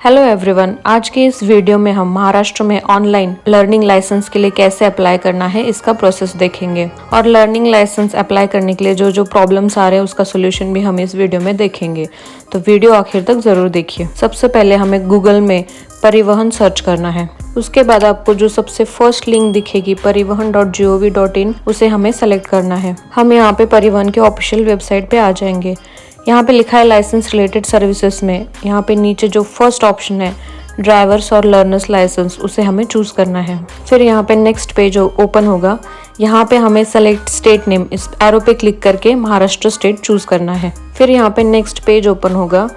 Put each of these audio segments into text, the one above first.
Hello everyone, आज के इस वीडियो में हम महाराष्ट्र में ऑनलाइन लर्निंग लाइसेंस के लिए कैसे अप्लाई करना है इसका प्रोसेस देखेंगे और लर्निंग लाइसेंस अप्लाई करने के लिए जो प्रॉब्लम्स आ रहे हैं उसका सोल्यूशन भी हम इस वीडियो में देखेंगे। तो वीडियो आखिर तक जरूर देखिए। सबसे पहले हमें गूगल में परिवहन सर्च करना है। उसके बाद आपको जो सबसे फर्स्ट लिंक दिखेगी parivahan.gov.in उसे हमें सेलेक्ट करना है। हम यहाँ पे परिवहन के ऑफिशियल वेबसाइट पे आ जाएंगे। यहाँ पे लिखा है लाइसेंस रिलेटेड सर्विसेज में, यहाँ पे नीचे जो फर्स्ट ऑप्शन है ड्राइवर्स और लर्नर्स लाइसेंस उसे हमें चूज करना है। फिर यहाँ पे नेक्स्ट पेज ओपन होगा। यहाँ पे हमें सेलेक्ट स्टेट नेम, इस एरो पे क्लिक करके महाराष्ट्र स्टेट चूज करना है। फिर यहाँ पे नेक्स्ट पेज ओपन होगा।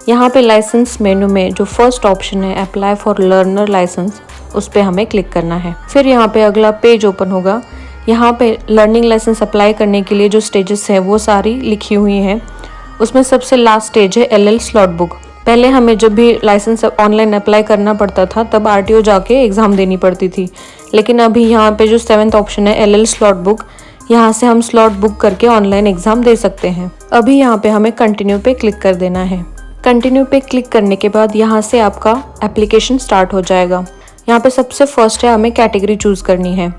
यहाँ पे लाइसेंस मेनू में जो फर्स्ट ऑप्शन है अप्लाई फॉर लर्नर लाइसेंस उस पे हमें क्लिक करना है। फिर यहाँ पे अगला पेज ओपन होगा। यहाँ पे लर्निंग लाइसेंस अप्लाई करने के लिए जो स्टेजेस है वो सारी लिखी हुई हैं। उसमें सबसे लास्ट स्टेज है LL स्लॉट बुक। पहले हमें जब भी लाइसेंस ऑनलाइन अप्लाई करना पड़ता था तब RTO जाके एग्जाम देनी पड़ती थी, लेकिन अभी यहाँ पे जो 7th ऑप्शन है LL स्लॉट बुक, यहाँ से हम स्लॉट बुक करके ऑनलाइन एग्जाम दे सकते हैं। अभी यहाँ पे हमें कंटिन्यू पे क्लिक कर देना है। कंटिन्यू पे क्लिक करने के बाद यहाँ से आपका एप्लीकेशन स्टार्ट हो जाएगा। यहाँ पे सबसे फर्स्ट है हमें कैटेगरी चूज करनी है।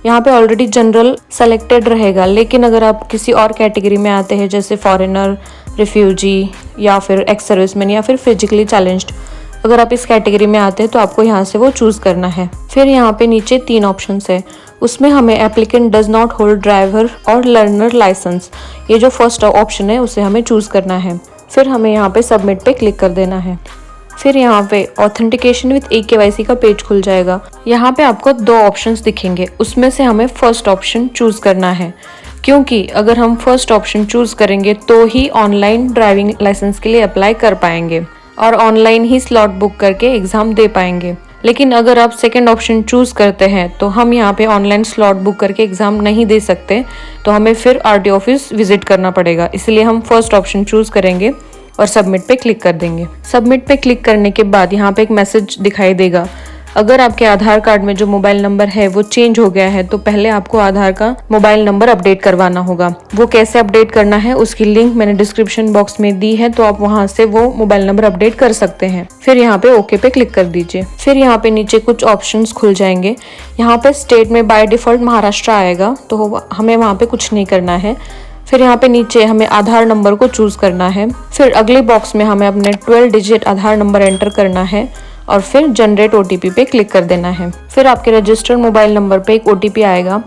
यहाँ पे ऑलरेडी जनरल सेलेक्टेड रहेगा, लेकिन अगर आप किसी और कैटेगरी में आते हैं जैसे फॉरेनर, रिफ्यूजी या फिर एक्स सर्विसमैन या फिर फिजिकली चैलेंज्ड, अगर आप इस कैटेगरी में आते हैं तो आपको यहाँ से वो चूज करना है। फिर यहाँ पे नीचे 3 ऑप्शंस है, उसमें हमें applicant does not hold driver और लर्नर लाइसेंस, ये जो फर्स्ट ऑप्शन है उसे हमें चूज करना है। फिर हमें यहाँ पे सबमिट पे क्लिक कर देना है। फिर यहाँ पे ऑथेंटिकेशन विद eKYC का पेज खुल जाएगा। यहाँ पे आपको 2 ऑप्शंस दिखेंगे, उसमें से हमें फर्स्ट ऑप्शन चूज करना है, क्योंकि अगर हम फर्स्ट ऑप्शन चूज करेंगे तो ही ऑनलाइन ड्राइविंग लाइसेंस के लिए अप्लाई कर पाएंगे और ऑनलाइन ही स्लॉट बुक करके एग्जाम दे पाएंगे। लेकिन अगर आप सेकंड ऑप्शन चूज करते हैं तो हम यहाँ पे ऑनलाइन स्लॉट बुक करके एग्जाम नहीं दे सकते, तो हमें फिर RTO ऑफिस विजिट करना पड़ेगा। इसलिए हम फर्स्ट ऑप्शन चूज करेंगे और सबमिट पे क्लिक कर देंगे। सबमिट पे क्लिक करने के बाद यहाँ पे एक मैसेज दिखाई देगा। अगर आपके आधार कार्ड में जो मोबाइल नंबर है वो चेंज हो गया है तो पहले आपको आधार का मोबाइल नंबर अपडेट करवाना होगा। वो कैसे अपडेट करना है उसकी लिंक मैंने डिस्क्रिप्शन बॉक्स में दी है, तो आप वहां से वो मोबाइल नंबर अपडेट कर सकते हैं। फिर यहाँ पे ओके पे क्लिक कर दीजिए। फिर यहाँ पे नीचे कुछ ऑप्शंस खुल जाएंगे। यहाँ पे स्टेट में बाय डिफॉल्ट महाराष्ट्र आएगा, तो हमें वहाँ पे कुछ नहीं करना है। फिर यहाँ पे नीचे हमें आधार नंबर को चूज करना है। फिर अगले बॉक्स में हमें अपने 12 डिजिट आधार नंबर एंटर करना है और फिर जनरेट OTP पे क्लिक कर देना है। फिर आपके रजिस्टर्ड मोबाइल नंबर पे एक OTP आएगा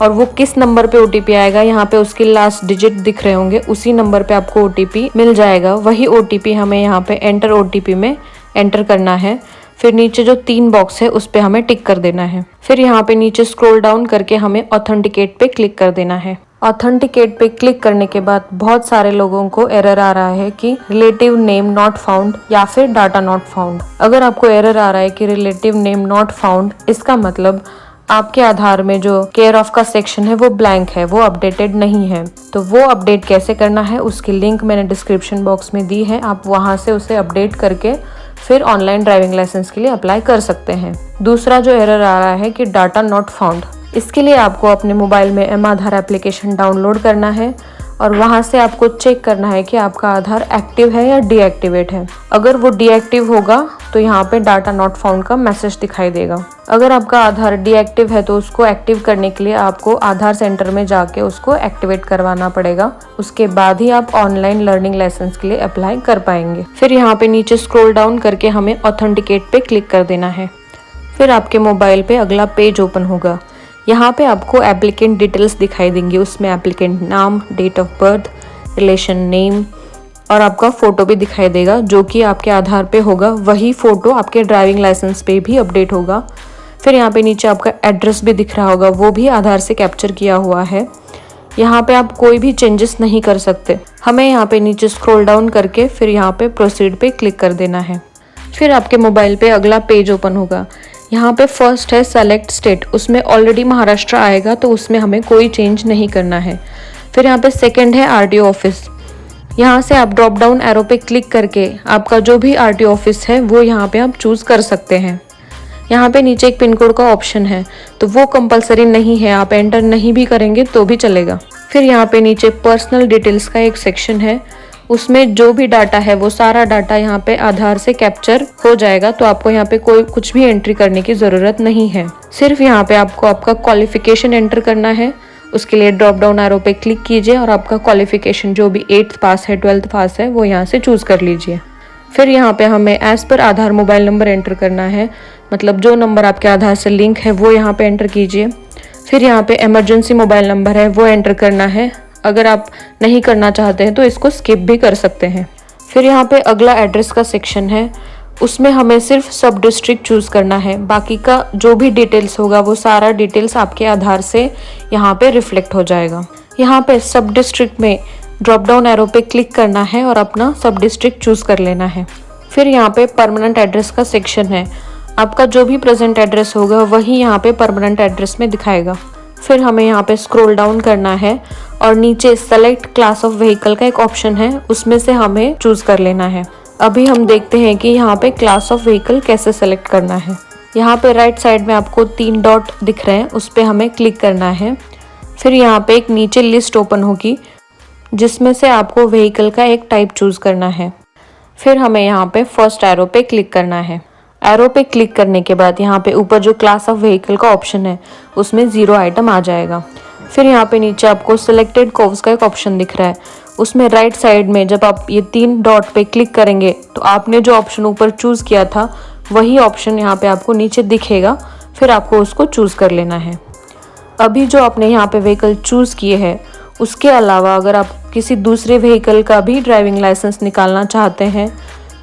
और वो किस नंबर पे OTP आएगा, यहाँ पे उसके लास्ट डिजिट दिख रहे होंगे, उसी नंबर पे आपको OTP मिल जाएगा। वही OTP हमें यहाँ पे एंटर OTP में एंटर करना है। फिर नीचे जो 3 बॉक्स है उस पे हमें टिक कर देना है। फिर यहाँ पे नीचे स्क्रॉल डाउन करके हमें ऑथेंटिकेट पे क्लिक कर देना है। ऑथेंटिकेट पे क्लिक करने के बाद बहुत सारे लोगों को एरर आ रहा है कि रिलेटिव नेम नॉट फाउंड या फिर डाटा नॉट फाउंड। अगर आपको एरर आ रहा है कि रिलेटिव नेम नॉट फाउंड, इसका मतलब आपके आधार में जो केयर ऑफ का सेक्शन है वो ब्लैंक है, वो अपडेटेड नहीं है। तो वो अपडेट कैसे करना है उसकी लिंक मैंने डिस्क्रिप्शन बॉक्स में दी है, आप वहां से उसे अपडेट करके फिर ऑनलाइन ड्राइविंग लाइसेंस के लिए अप्लाई कर सकते हैं। दूसरा जो एरर आ रहा है कि डाटा नॉट फाउंड, इसके लिए आपको अपने मोबाइल में M-आधार एप्लीकेशन डाउनलोड करना है और वहां से आपको चेक करना है कि आपका आधार एक्टिव है या डीएक्टिवेट है। अगर वो डीएक्टिव होगा तो यहाँ पे डाटा नॉट फाउंड का मैसेज दिखाई देगा। अगर आपका आधार डीएक्टिव है तो उसको एक्टिव करने के लिए आपको आधार सेंटर में जाके उसको एक्टिवेट करवाना पड़ेगा। उसके बाद ही आप ऑनलाइन लर्निंग लाइसेंस के लिए अप्लाई कर पाएंगे। फिर यहाँ पे नीचे स्क्रॉल डाउन करके हमें ऑथेंटिकेट पे क्लिक कर देना है। फिर आपके मोबाइल पे अगला पेज ओपन होगा। यहाँ पे आपको एप्लीकेंट डिटेल्स दिखाई देंगी, उसमें एप्लीकेंट नाम, date of birth, relation name और आपका फोटो भी दिखाई देगा। जो कि आपके आधार पे होगा वही फोटो आपके ड्राइविंग लाइसेंस पे भी अपडेट होगा। फिर यहाँ पे नीचे आपका एड्रेस भी दिख रहा होगा, वो भी आधार से कैप्चर किया हुआ है। यहाँ पे आप कोई भी चेंजेस नहीं कर सकते। हमें यहाँ पे नीचे स्क्रॉल डाउन करके फिर यहाँ पे प्रोसीड पे क्लिक कर देना है। फिर आपके मोबाइल पे अगला पेज ओपन होगा। यहाँ पे फर्स्ट है सेलेक्ट स्टेट, उसमें ऑलरेडी महाराष्ट्र आएगा तो उसमें हमें कोई चेंज नहीं करना है। फिर यहाँ पे सेकंड है RTO ऑफिस। यहाँ से आप ड्रॉप डाउन एरो पे क्लिक करके आपका जो भी RTO ऑफिस है वो यहाँ पे आप चूज कर सकते हैं। यहाँ पे नीचे एक पिन कोड का ऑप्शन है, तो वो कंपलसरी नहीं है, आप एंटर नहीं भी करेंगे तो भी चलेगा। फिर यहाँ पे नीचे पर्सनल डिटेल्स का एक सेक्शन है, उसमें जो भी डाटा है वो सारा डाटा यहाँ पे आधार से कैप्चर हो जाएगा। तो आपको यहाँ पे कोई कुछ भी एंट्री करने की ज़रूरत नहीं है। सिर्फ यहाँ पे आपको आपका क्वालिफिकेशन एंटर करना है। उसके लिए ड्रॉप डाउन एरो पे क्लिक कीजिए और आपका क्वालिफिकेशन जो भी 8th पास है 12th पास है वो यहाँ से चूज़ कर लीजिए। फिर यहाँ पे हमें एज पर आधार मोबाइल नंबर एंटर करना है, मतलब जो नंबर आपके आधार से लिंक है वो यहाँ पे एंटर कीजिए। फिर यहाँ पे इमरजेंसी मोबाइल नंबर है वो एंटर करना है। अगर आप नहीं करना चाहते हैं तो इसको स्किप भी कर सकते हैं। फिर यहाँ पे अगला एड्रेस का सेक्शन है, उसमें हमें सिर्फ सब डिस्ट्रिक्ट चूज़ करना है। बाकी का जो भी डिटेल्स होगा वो सारा डिटेल्स आपके आधार से यहाँ पे रिफ्लेक्ट हो जाएगा। यहाँ पे सब डिस्ट्रिक्ट में ड्रॉप डाउन एरो पे क्लिक करना है और अपना सब डिस्ट्रिक्ट चूज़ कर लेना है। फिर यहाँ पे परमानेंट एड्रेस का सेक्शन है, आपका जो भी प्रेजेंट एड्रेस होगा वही यहाँ पे परमानेंट एड्रेस में दिखाएगा। फिर हमें यहाँ पे स्क्रॉल डाउन करना है और नीचे सेलेक्ट क्लास ऑफ व्हीकल का एक ऑप्शन है, उसमें से हमें चूज़ कर लेना है। अभी हम देखते हैं कि यहाँ पे क्लास ऑफ व्हीकल कैसे सेलेक्ट करना है। यहाँ पे राइट साइड में आपको 3 डॉट दिख रहे हैं, उस पर हमें क्लिक करना है। फिर यहाँ पे एक नीचे लिस्ट ओपन होगी जिसमें से आपको व्हीकल का एक टाइप चूज़ करना है। फिर हमें यहाँ पे फर्स्ट एरो पे क्लिक करना है। एरो पे क्लिक करने के बाद यहाँ पे ऊपर जो क्लास ऑफ व्हीकल का ऑप्शन है उसमें 0 आइटम आ जाएगा। फिर यहाँ पे नीचे आपको सिलेक्टेड कर्व्स का एक ऑप्शन दिख रहा है, उसमें राइट साइड में जब आप ये 3 डॉट पे क्लिक करेंगे तो आपने जो ऑप्शन ऊपर चूज़ किया था वही ऑप्शन यहाँ पे आपको नीचे दिखेगा। फिर आपको उसको चूज़ कर लेना है। अभी जो आपने यहाँ पे व्हीकल चूज़ किए हैं उसके अलावा अगर आप किसी दूसरे व्हीकल का भी ड्राइविंग लाइसेंस निकालना चाहते हैं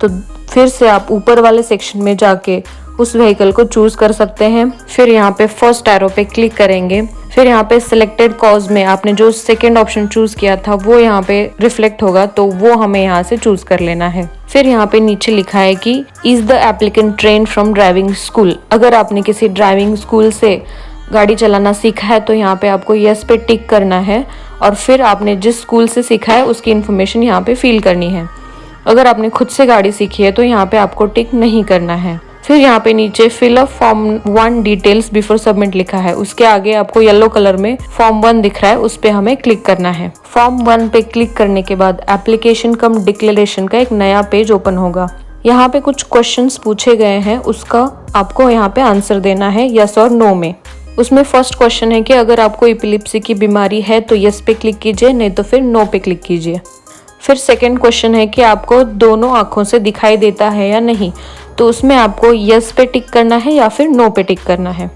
तो फिर से आप ऊपर वाले सेक्शन में जाके उस व्हीकल को चूज़ कर सकते हैं। फिर यहाँ पे फर्स्ट एरो पे क्लिक करेंगे। फिर यहाँ पे सिलेक्टेड कॉज में आपने जो सेकंड ऑप्शन चूज़ किया था वो यहाँ पे रिफ्लेक्ट होगा, तो वो हमें यहाँ से चूज़ कर लेना है। फिर यहाँ पे नीचे लिखा है कि is the applicant train from driving school. अगर आपने किसी ड्राइविंग स्कूल से गाड़ी चलाना सीखा है तो यहाँ पे आपको यस पे टिक करना है और फिर आपने जिस स्कूल से सीखा है उसकी इन्फॉर्मेशन यहाँ पे फिल करनी है। अगर आपने खुद से गाड़ी सीखी है तो यहाँ पे आपको टिक नहीं करना है। फिर यहाँ पे नीचे fill up form 1 details before submit लिखा है, उसके आगे आपको येलो कलर में फॉर्म 1 दिख रहा है, उस पे हमें क्लिक करना है। फॉर्म 1 पे क्लिक करने के बाद एप्लीकेशन कम डिक्लेरेशन का एक नया पेज ओपन होगा। यहाँ पे कुछ क्वेश्चंस पूछे गए हैं, उसका आपको यहाँ पे आंसर देना है यस और नो में। उसमें फर्स्ट क्वेश्चन है कि अगर आपको एपिलेप्सी की बीमारी है तो यस पे क्लिक कीजिए, नहीं तो फिर नो पे क्लिक कीजिए। फिर सेकंड क्वेश्चन है कि आपको दोनों आंखों से दिखाई देता है या नहीं, तो उसमें आपको यस पे टिक करना है या फिर नो पे टिक करना है।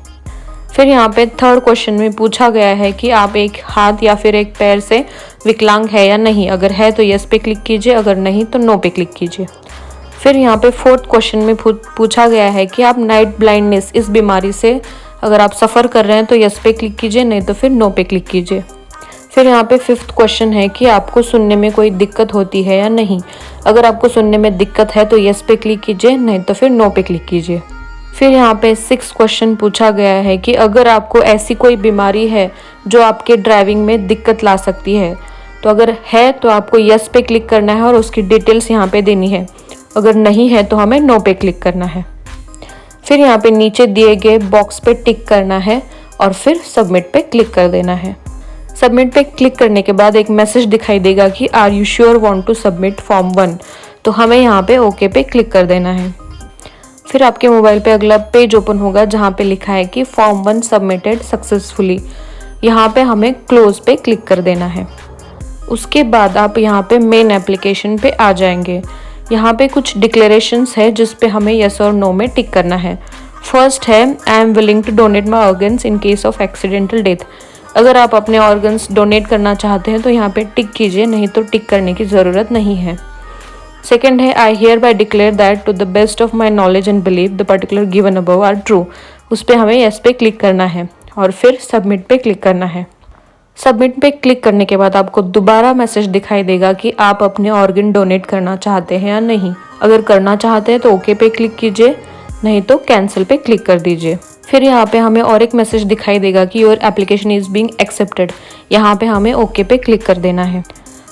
फिर यहाँ पे थर्ड क्वेश्चन में पूछा गया है कि आप एक हाथ या फिर एक पैर से विकलांग है या नहीं, अगर है तो यस पे क्लिक कीजिए, अगर नहीं तो नो पे क्लिक कीजिए। फिर यहाँ पे फोर्थ क्वेश्चन में पूछा गया है कि आप नाइट ब्लाइंडनेस इस बीमारी से अगर आप सफ़र कर रहे हैं तो यस पे क्लिक कीजिए, नहीं तो फिर नो पे क्लिक कीजिए। फिर यहाँ पे फिफ्थ क्वेश्चन है कि आपको सुनने में कोई दिक्कत होती है या नहीं, अगर आपको सुनने में दिक्कत है तो यस पे क्लिक कीजिए, नहीं तो फिर नो पे क्लिक कीजिए। फिर यहाँ पे सिक्स्थ क्वेश्चन पूछा गया है कि अगर आपको ऐसी कोई बीमारी है जो आपके ड्राइविंग में दिक्कत ला सकती है, तो अगर है तो आपको यस पे क्लिक करना है और उसकी डिटेल्स यहाँ पे देनी है, अगर नहीं है तो हमें नो पे क्लिक करना है। फिर यहाँ पे नीचे दिए गए बॉक्स पे टिक करना है और फिर सबमिट पे क्लिक कर देना है। सबमिट पे क्लिक करने के बाद एक मैसेज दिखाई देगा कि are you sure want to submit form 1, तो हमें यहाँ पे ओके पे क्लिक कर देना है। फिर आपके मोबाइल पे अगला पेज ओपन होगा जहाँ पे लिखा है कि फॉर्म 1 सबमिटेड सक्सेसफुली। यहाँ पे हमें क्लोज पे क्लिक कर देना है। उसके बाद आप यहाँ पे मेन एप्लीकेशन पे आ जाएंगे। यहाँ पे कुछ डिक्लेरेशंस है जिस पे हमें यस और नो में टिक करना है। फर्स्ट है I am willing to donate my organs in case of accidental death. अगर आप अपने ऑर्गन्स डोनेट करना चाहते हैं तो यहाँ पे टिक कीजिए, नहीं तो टिक करने की ज़रूरत नहीं है। सेकेंड है I hereby declare that to the best of my knowledge and believe the particular given above are true. उस पर हमें यस पे क्लिक करना है और फिर सबमिट पे क्लिक करना है। सबमिट पे क्लिक करने के बाद आपको दोबारा मैसेज दिखाई देगा कि आप अपने ऑर्गन डोनेट करना चाहते हैं या नहीं। अगर करना चाहते हैं तो ओके पे क्लिक कीजिए, नहीं तो कैंसिल पे क्लिक कर दीजिए। फिर यहाँ पे हमें और एक मैसेज दिखाई देगा कि your application is being accepted. यहाँ पे हमें ओके पे क्लिक कर देना है।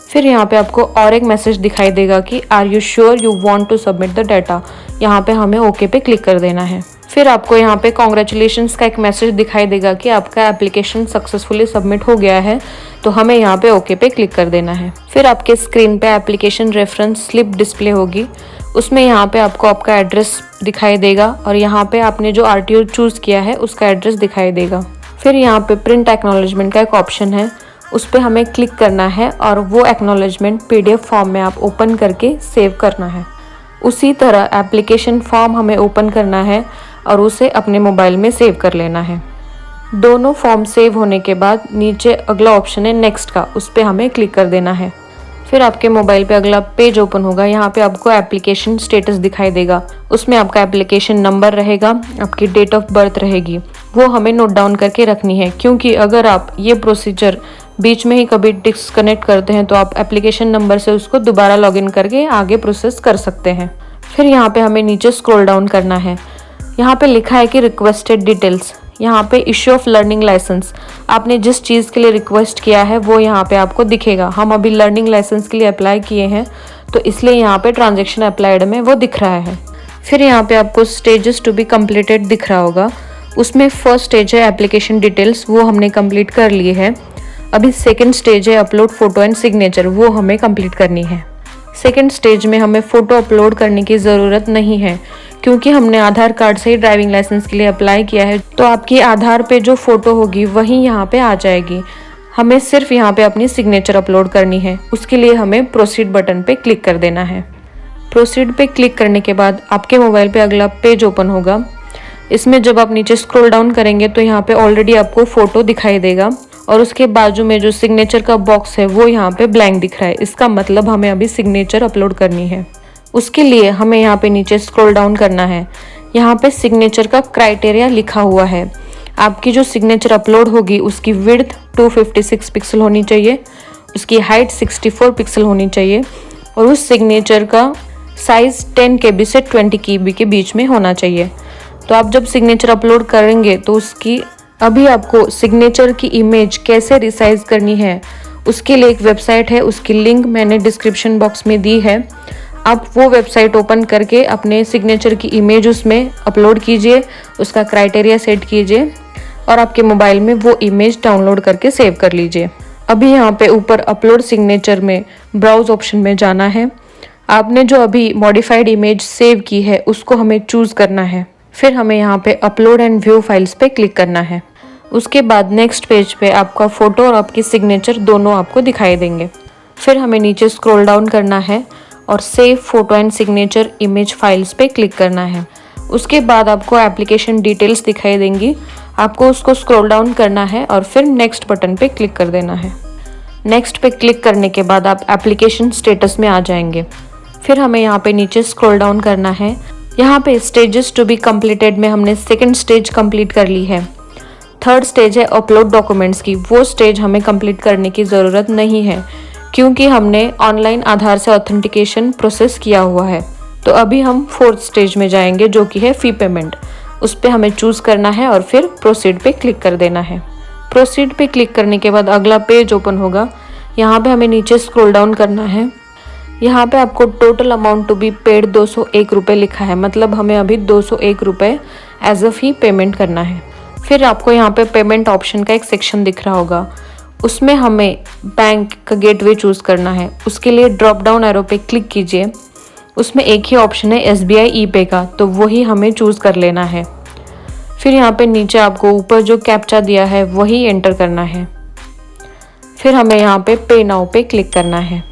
फिर यहाँ पे आपको और एक मैसेज दिखाई देगा कि are you sure you want to submit the data. यहाँ पे हमें ओके पे क्लिक कर देना है। फिर आपको यहाँ पे कॉन्ग्रेचुलेशंस का एक मैसेज दिखाई देगा कि आपका एप्लीकेशन सक्सेसफुली सबमिट हो गया है, तो हमें यहाँ पे ओके पे क्लिक कर देना है। फिर आपके स्क्रीन पे एप्लीकेशन रेफरेंस स्लिप डिस्प्ले होगी, उसमें यहाँ पे आपको आपका एड्रेस दिखाई देगा और यहाँ पे आपने जो आरटीओ चूज़ किया है उसका एड्रेस दिखाई देगा। फिर यहाँ पे प्रिंट एक्नॉलेजमेंट का एक ऑप्शन है, उस पर हमें क्लिक करना है और वो एक्नॉलेजमेंट पीडीएफ फॉर्म में आप ओपन करके सेव करना है। उसी तरह एप्लीकेशन फॉर्म हमें ओपन करना है और उसे अपने मोबाइल में सेव कर लेना है। दोनों फॉर्म सेव होने के बाद नीचे अगला ऑप्शन है नेक्स्ट का, उस पर हमें क्लिक कर देना है। फिर आपके मोबाइल पे अगला पेज ओपन होगा, यहाँ पे आपको एप्लीकेशन स्टेटस दिखाई देगा, उसमें आपका एप्लीकेशन नंबर रहेगा, आपकी डेट ऑफ बर्थ रहेगी, वो हमें नोट डाउन करके रखनी है, क्योंकि अगर आप ये प्रोसीजर बीच में ही कभी डिस्कनेक्ट करते हैं तो आप एप्लीकेशन नंबर से उसको दोबारा लॉगिन करके आगे प्रोसेस कर सकते हैं। फिर यहाँ पे हमें नीचे स्क्रॉल डाउन करना है, यहाँ पे लिखा है कि रिक्वेस्टेड डिटेल्स, यहाँ पे इश्यू ऑफ लर्निंग लाइसेंस, आपने जिस चीज़ के लिए रिक्वेस्ट किया है वो यहाँ पे आपको दिखेगा। हम अभी लर्निंग लाइसेंस के लिए अप्लाई किए हैं तो इसलिए यहाँ पे ट्रांजैक्शन अप्लाइड में वो दिख रहा है। फिर यहाँ पे आपको स्टेजेस टू बी कम्प्लीटेड दिख रहा होगा, उसमें फर्स्ट स्टेज है एप्लीकेशन डिटेल्स, वो हमने कंप्लीट कर लिए है। अभी सेकेंड स्टेज है अपलोड फोटो एंड सिग्नेचर, वो हमें कंप्लीट करनी है। सेकेंड स्टेज में हमें फ़ोटो अपलोड करने की ज़रूरत नहीं है, क्योंकि हमने आधार कार्ड से ही ड्राइविंग लाइसेंस के लिए अप्लाई किया है, तो आपकी आधार पे जो फ़ोटो होगी वही यहाँ पे आ जाएगी। हमें सिर्फ यहाँ पे अपनी सिग्नेचर अपलोड करनी है, उसके लिए हमें प्रोसीड बटन पे क्लिक कर देना है। प्रोसीड पे क्लिक करने के बाद आपके मोबाइल पे अगला पेज ओपन होगा, इसमें जब आप नीचे स्क्रॉल डाउन करेंगे तो यहाँ पे ऑलरेडी आपको फ़ोटो दिखाई देगा और उसके बाजू में जो सिग्नेचर का बॉक्स है वो यहाँ पे ब्लैंक दिख रहा है, इसका मतलब हमें अभी सिग्नेचर अपलोड करनी है। उसके लिए हमें यहाँ पे नीचे स्क्रॉल डाउन करना है, यहाँ पे सिग्नेचर का क्राइटेरिया लिखा हुआ है। आपकी जो सिग्नेचर अपलोड होगी उसकी विड्थ 256 पिक्सल होनी चाहिए, उसकी हाइट 64 पिक्सल होनी चाहिए और उस सिग्नेचर का साइज़ 10 KB से 20 KB के बीच में होना चाहिए। तो आप जब सिग्नेचर अपलोड करेंगे तो उसकी अभी आपको सिग्नेचर की इमेज कैसे रिसाइज करनी है उसके लिए एक वेबसाइट है, उसकी लिंक मैंने डिस्क्रिप्शन बॉक्स में दी है। आप वो वेबसाइट ओपन करके अपने सिग्नेचर की इमेज उसमें अपलोड कीजिए, उसका क्राइटेरिया सेट कीजिए और आपके मोबाइल में वो इमेज डाउनलोड करके सेव कर लीजिए। अभी यहाँ पे ऊपर अपलोड सिग्नेचर में ब्राउज ऑप्शन में जाना है, आपने जो अभी मॉडिफाइड इमेज सेव की है उसको हमें चूज़ करना है। फिर हमें यहाँ पे अपलोड एंड व्यू फाइल्स पे क्लिक करना है। उसके बाद नेक्स्ट पेज पे आपका फ़ोटो और आपकी सिग्नेचर दोनों आपको दिखाई देंगे। फिर हमें नीचे स्क्रॉल डाउन करना है और save photo and signature image files पे क्लिक करना है। उसके बाद आपको एप्लीकेशन डिटेल्स दिखाई देंगी, आपको उसको स्क्रॉल डाउन करना है और फिर नेक्स्ट बटन पे क्लिक कर देना है। नेक्स्ट पे क्लिक करने के बाद आप एप्लीकेशन स्टेटस में आ जाएंगे। फिर हमें यहाँ पे नीचे स्क्रॉल डाउन करना है, यहाँ पे स्टेजेस टू बी कम्प्लीटेड में हमने सेकेंड स्टेज कंप्लीट कर ली है। थर्ड स्टेज है अपलोड डॉक्यूमेंट्स की, वो स्टेज हमें कंप्लीट करने की ज़रूरत नहीं है क्योंकि हमने ऑनलाइन आधार से ऑथेंटिकेशन प्रोसेस किया हुआ है। तो अभी हम फोर्थ स्टेज में जाएंगे जो कि है फ़ी पेमेंट, उस पर हमें चूज़ करना है और फिर प्रोसीड पे क्लिक कर देना है। प्रोसीड पे क्लिक करने के बाद अगला पेज ओपन होगा, यहाँ पे हमें नीचे स्क्रॉल डाउन करना है। यहाँ पे आपको total amount to be paid 201 रुपये लिखा है, मतलब हमें अभी 201 रुपये एज अ फी पेमेंट करना है। फिर आपको यहाँ पे पेमेंट ऑप्शन का एक सेक्शन दिख रहा होगा, उसमें हमें बैंक का गेटवे चूज़ करना है। उसके लिए ड्रॉप डाउन एरो पे क्लिक कीजिए, उसमें एक ही ऑप्शन है SBI ई-पे का, तो वही हमें चूज़ कर लेना है। फिर यहाँ पे नीचे आपको ऊपर जो कैप्चा दिया है वही एंटर करना है। फिर हमें यहाँ पे नाउ पे क्लिक करना है।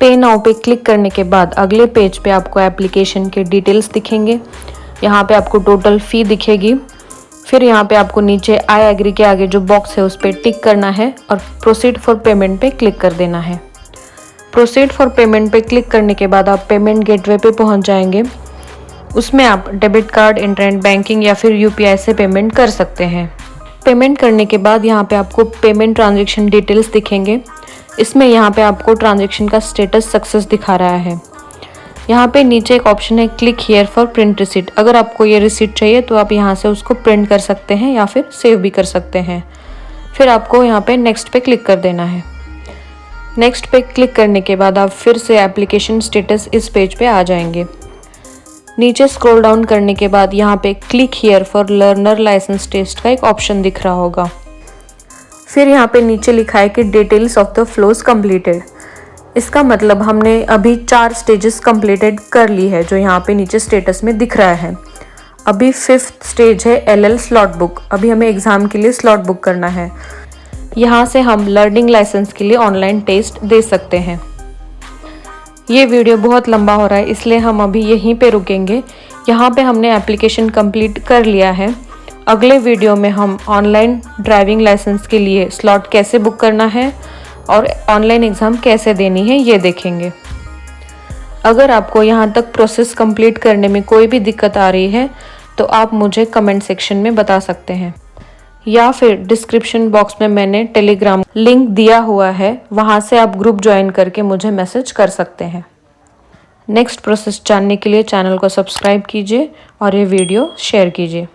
पे नाउ पे क्लिक करने के बाद अगले पेज पे आपको एप्लीकेशन के डिटेल्स दिखेंगे, यहाँ पे आपको टोटल फ़ी दिखेगी। फिर यहाँ पे आपको नीचे आई एग्री के आगे जो बॉक्स है उस पर टिक करना है और प्रोसीड फॉर पेमेंट पे क्लिक कर देना है। प्रोसीड फॉर पेमेंट पे क्लिक करने के बाद आप पेमेंट गेटवे पे पहुँच जाएंगे, उसमें आप डेबिट कार्ड, इंटरनेट बैंकिंग या फिर UPI से पेमेंट कर सकते हैं। पेमेंट करने के बाद यहाँ पे आपको पेमेंट ट्रांजेक्शन डिटेल्स दिखेंगे, इसमें यहाँ पे आपको ट्रांजैक्शन का स्टेटस सक्सेस दिखा रहा है। यहाँ पे नीचे एक ऑप्शन है click here for print receipt, अगर आपको ये रिसीट चाहिए तो आप यहाँ से उसको प्रिंट कर सकते हैं या फिर सेव भी कर सकते हैं। फिर आपको यहाँ पे नेक्स्ट पे क्लिक कर देना है। नेक्स्ट पे क्लिक करने के बाद आप फिर से एप्लीकेशन स्टेटस इस पेज पे आ जाएंगे। नीचे स्क्रॉल डाउन करने के बाद यहाँ पे click here for learner licence test का एक ऑप्शन दिख रहा होगा। फिर यहाँ पे नीचे लिखा है कि details of the flows completed. इसका मतलब हमने अभी 4 स्टेजेस कंप्लीटेड कर ली है, जो यहाँ पे नीचे स्टेटस में दिख रहा है। अभी 5th स्टेज है LL स्लॉट बुक। अभी हमें एग्ज़ाम के लिए स्लॉट बुक करना है। यहाँ से हम लर्निंग लाइसेंस के लिए ऑनलाइन टेस्ट दे सकते हैं। ये वीडियो बहुत लंबा हो रहा है, इसलिए हम अभी यहीं पे रुकेंगे। यहाँ पे हमने एप्लीकेशन कंप्लीट कर लिया है। अगले वीडियो में हम ऑनलाइन ड्राइविंग लाइसेंस के लिए स्लॉट कैसे बुक करना है और ऑनलाइन एग्ज़ाम कैसे देनी है ये देखेंगे। अगर आपको यहाँ तक प्रोसेस कंप्लीट करने में कोई भी दिक्कत आ रही है तो आप मुझे कमेंट सेक्शन में बता सकते हैं, या फिर डिस्क्रिप्शन बॉक्स में मैंने टेलीग्राम लिंक दिया हुआ है, वहाँ से आप ग्रुप ज्वाइन करके मुझे मैसेज कर सकते हैं। नेक्स्ट प्रोसेस जानने के लिए चैनल को सब्सक्राइब कीजिए और ये वीडियो शेयर कीजिए।